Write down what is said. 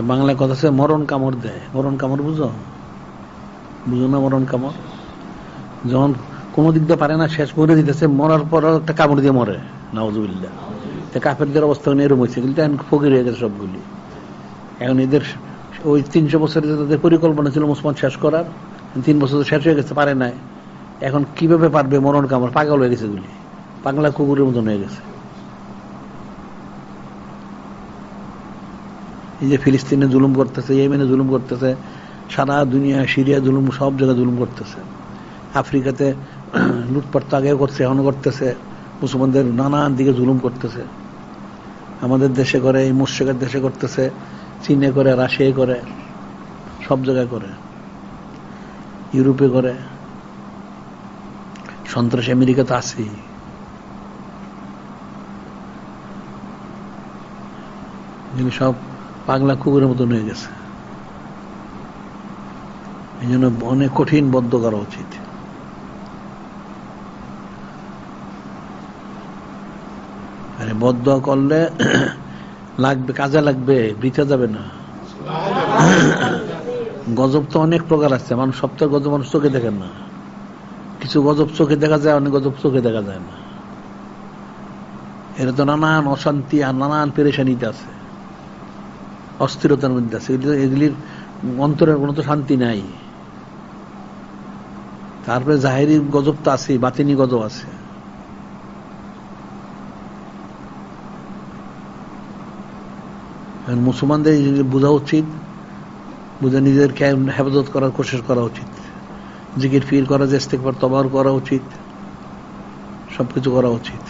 বাংলায় কথা আছে মরণ কামড় দেয়। মরণ কামড় বুঝো? বুঝো না মরণ কামড়? যখন কোনো দিক দিয়ে পারে না, শেষ করে দিতেছে, মরার পর একটা কামড় দিয়ে মরে। নাউজুবিল্লাহ। কাফেরদের অবস্থা এরকম হয়েছে, কিন্তু এখন ফকির হয়ে গেছে সবগুলি। এখন এদের ওই 300 বছরের তাদের পরিকল্পনা ছিল মুসলমান শেষ করার, 3 বছর শেষ হয়ে গেছে, পারে নাই। এখন কিভাবে পারবে? মরণ কামড়, পাগল হয়ে গেছে গুলি, পাগলা কুকুরের মতন হয়ে গেছে। এই যে ফিলিস্তিনে জুলুম করতেছে, ইয়েমেনে জুলুম করতেছে, সারা দুনিয়া, সিরিয়া জুলুম, সব জায়গায় জুলুম করতেছে। আফ্রিকাতে লুটপাট তো আগেও করছে, এখনো করতেছে। মুসলমানদের নানান দিকে জুলুম করতেছে। আমাদের দেশে করে, এই মুশরিকের দেশে করতেছে, চীনে করে, রাশিয়ায় করে, সব জায়গায় করে, ইউরোপে করে। সন্ত্রাস আমেরিকা তো আছেই। সব পাগলা কুকুরের মতন হয়ে গেছে। এই জন্য অনেক কঠিন বদ্ধ করা উচিত। আরে বদ্ধ করলে লাগবে, কাজে লাগবে, বৃথা যাবে না। গজব তো অনেক প্রকার আছে, মানুষ সপ্তাহে গজব মানুষ চোখে দেখেন না। কিছু গজব চোখে দেখা যায়, অনেক গজব চোখে দেখা যায় না। এরা তো নানান অশান্তি আর নানান পেরেশানিতে আছে, অস্থিরতার মধ্যে আছে। এগুলির অন্তরের কোনো তো শান্তি নাই। তারপরে জাহেরি গজব তো আছে, বাতিনি গজব আছে। মুসলমানদের বোঝা উচিত, বুঝে নিজেদেরকে হেফাজত করার কোশিশ করা উচিত। জিকির ফির করা, ইস্তেগফার তওবা করা উচিত, সবকিছু করা উচিত।